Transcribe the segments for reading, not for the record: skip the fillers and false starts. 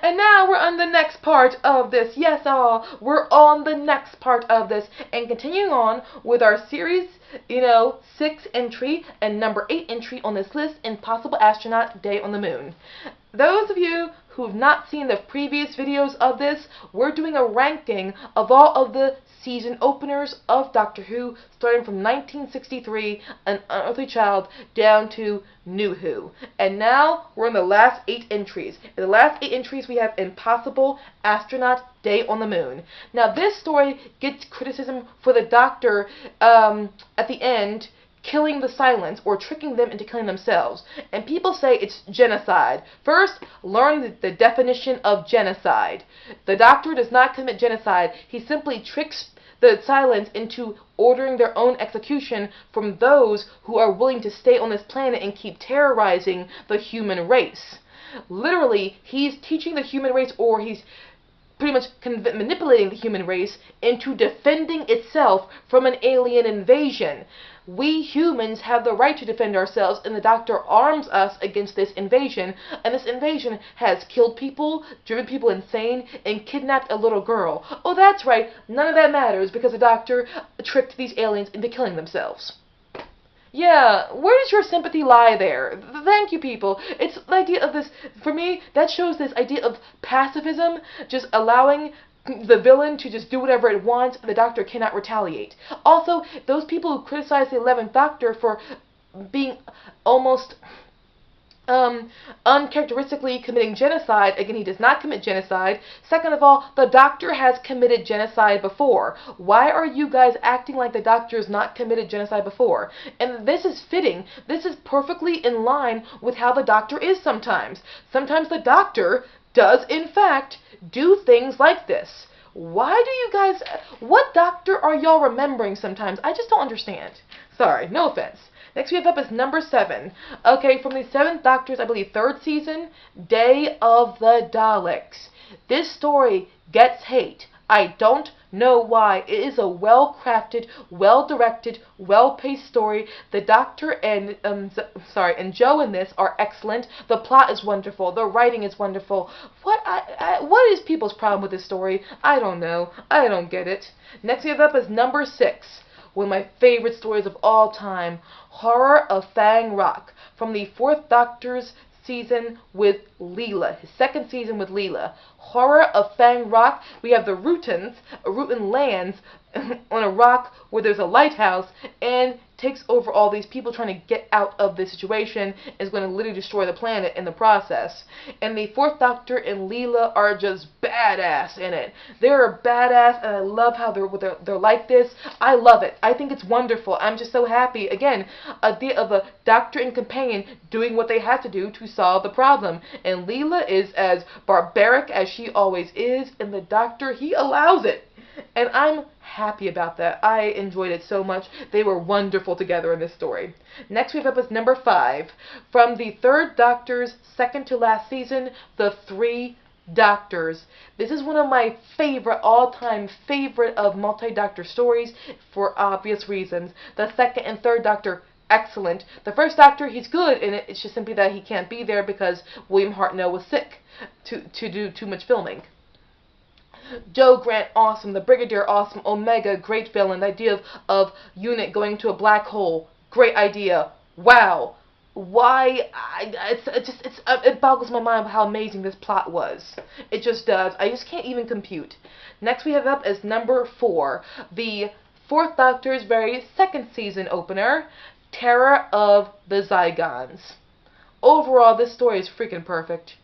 And now we're on the next part of this. Yes, we're on the next part of this. And continuing on with our series, 6 entry and number 8 entry on this list, Impossible Astronaut Day on the Moon. Those of you who have not seen the previous videos of this, we're doing a ranking of all of the season openers of Doctor Who, starting from 1963, An Unearthly Child, down to New Who. And now we're in the last 8 entries. In the last 8 entries we have Impossible Astronaut Day on the Moon. Now this story gets criticism for the Doctor at the end killing the Silence, or tricking them into killing themselves. And people say it's genocide. First, learn the definition of genocide. The Doctor does not commit genocide. He simply tricks the Silence into ordering their own execution from those who are willing to stay on this planet and keep terrorizing the human race. Literally, he's teaching the human race, or he's pretty much manipulating the human race into defending itself from an alien invasion. We humans have the right to defend ourselves, and the Doctor arms us against this invasion, and this invasion has killed people, driven people insane, and kidnapped a little girl. Oh, that's right, none of that matters because the Doctor tricked these aliens into killing themselves. Yeah, where does your sympathy lie there? Thank you, people. It's the idea of this, for me, that shows this idea of pacifism, just allowing the villain to just do whatever it wants, and the Doctor cannot retaliate. Also, those people who criticize the 11th Doctor for being almost uncharacteristically committing genocide. Again, he does not commit genocide. Second of all, the Doctor has committed genocide before. Why are you guys acting like the Doctor has not committed genocide before? And this is fitting. This is perfectly in line with how the Doctor is sometimes. Sometimes the Doctor does, in fact, do things like this. Why do you guys... What Doctor are y'all remembering sometimes? I just don't understand. Sorry, no offense. Next we have up is number 7. Okay, from the 7th Doctor's, I believe, 3rd season, Day of the Daleks. This story gets hate. I don't know why. It is a well-crafted, well-directed, well-paced story. The Doctor and Joe in this are excellent. The plot is wonderful. The writing is wonderful. What is people's problem with this story? I don't know. I don't get it. Next we have up is number 6. One of my favorite stories of all time, Horror of Fang Rock, from the 4th Doctor's season with Leela, his 2nd season with Leela. Horror of Fang Rock, we have the Rutans, Rutan lands on a rock where there's a lighthouse and takes over all these people trying to get out of this situation, is going to literally destroy the planet in the process. And the 4th Doctor and Leela are just badass in it. They're badass, and I love how they're like this. I love it. I think it's wonderful. I'm just so happy. Again, a Doctor and companion doing what they have to do to solve the problem. And Leela is as barbaric as she always is, and the Doctor, he allows it. And I'm happy about that. I enjoyed it so much. They were wonderful together in this story. Next we have up is number 5. From the 3rd Doctor's 2nd to last season, The 3 Doctors. This is one of my favorite, all-time favorite of multi-Doctor stories for obvious reasons. The 2nd and 3rd Doctor, excellent. The 1st Doctor, he's good in it. It's just simply that he can't be there because William Hartnell was sick to do too much filming. Joe Grant, awesome. The Brigadier, awesome. Omega, great villain. The idea of Unit going to a black hole, great idea. Wow. Why? It boggles my mind how amazing this plot was. It just does. I just can't even compute. Next we have up as number 4, the 4th Doctor's very 2nd season opener, Terror of the Zygons. Overall, this story is freaking perfect.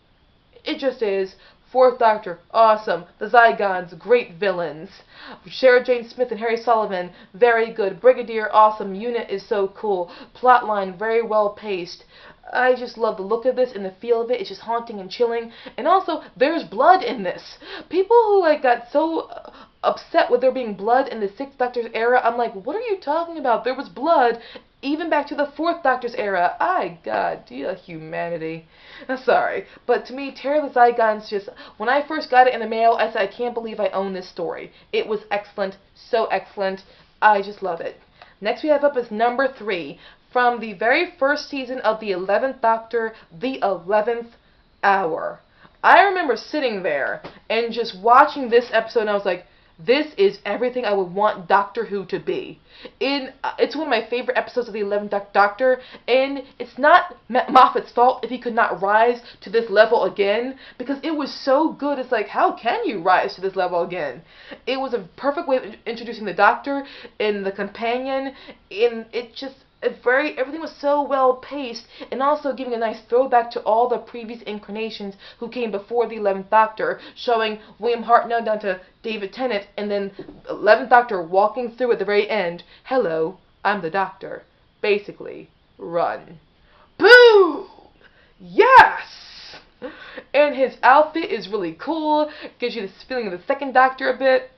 It just is. 4th Doctor, awesome. The Zygons, great villains. Sarah Jane Smith and Harry Sullivan, very good. Brigadier, awesome. Unit is so cool. Plotline, very well paced. I just love the look of this and the feel of it. It's just haunting and chilling. And also, there's blood in this. People who got so upset with there being blood in the 6th Doctor's era, I'm like, what are you talking about? There was blood even back to the 4th Doctor's era. God, dear humanity. I'm sorry. But to me, Terror of the Zygons, just, when I first got it in the mail, I said, I can't believe I own this story. It was excellent. So excellent. I just love it. Next we have up is number 3. From the very first season of the 11th Doctor, The 11th Hour. I remember sitting there and just watching this episode, and I was like, this is everything I would want Doctor Who to be. It's one of my favorite episodes of the 11th Doctor, and it's not Moffat's fault if he could not rise to this level again, because it was so good. It's like, how can you rise to this level again? It was a perfect way of introducing the Doctor and the companion, and it just everything was so well paced, and also giving a nice throwback to all the previous incarnations who came before the 11th Doctor, showing William Hartnell down to David Tennant, and then 11th Doctor walking through at the very end. Hello, I'm the Doctor. Basically, run. Boom! Yes! And his outfit is really cool. Gives you this feeling of the second Doctor a bit.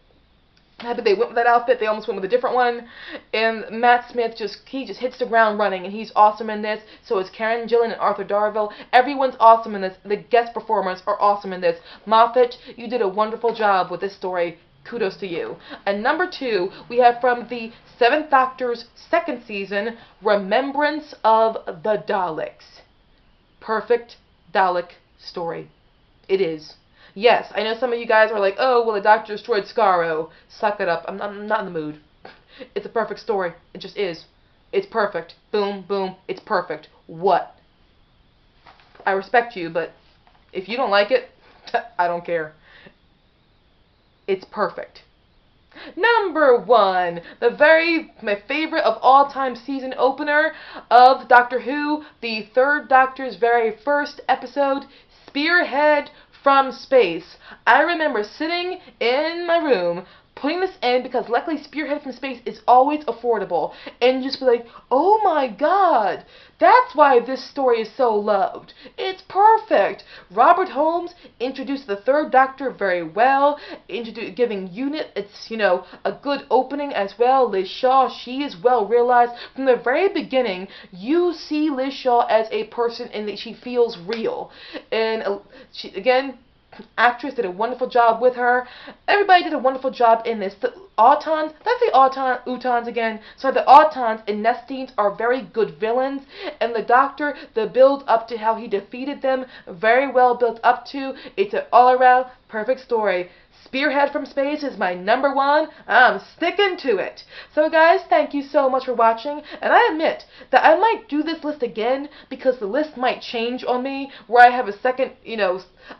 I bet they went with that outfit. They almost went with a different one. And Matt Smith he just hits the ground running, and he's awesome in this. So is Karen Gillan and Arthur Darvill. Everyone's awesome in this. The guest performers are awesome in this. Moffat, you did a wonderful job with this story. Kudos to you. And number 2, we have from the 7th Doctor's 2nd season, Remembrance of the Daleks. Perfect Dalek story. It is. Yes, I know some of you guys are like, oh, well, the Doctor destroyed Skaro. Suck it up. I'm not in the mood. It's a perfect story. It just is. It's perfect. Boom, boom. It's perfect. What? I respect you, but if you don't like it, I don't care. It's perfect. Number 1, my favorite of all time season opener of Doctor Who, the 3rd Doctor's very first episode, Spearhead from Space. I remember sitting in my room, putting this in, because luckily Spearhead from Space is always affordable, and just be like, oh my god, that's why this story is so loved. It's perfect. Robert Holmes introduced the 3rd Doctor very well, giving Unit its, a good opening as well. Liz Shaw, she is well realized. From the very beginning, you see Liz Shaw as a person and that she feels real. And she, again, actress did a wonderful job with her. Everybody did a wonderful job in this. The Autons, did I say Utans again? So the Autons and Nestines are very good villains, and the Doctor, the build up to how he defeated them, very well built up to. It's an all-around perfect story. Spearhead from Space is my number 1. I'm sticking to it. So guys, thank you so much for watching, and I admit that I might do this list again because the list might change on me, where I have a second,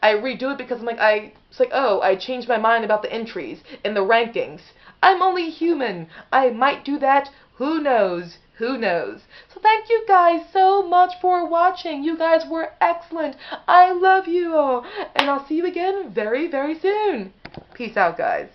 I redo it because it's like, oh, I changed my mind about the entries and the rankings. I'm only human. I might do that. Who knows? Who knows? So thank you guys so much for watching. You guys were excellent. I love you all. And I'll see you again very, very soon. Peace out, guys.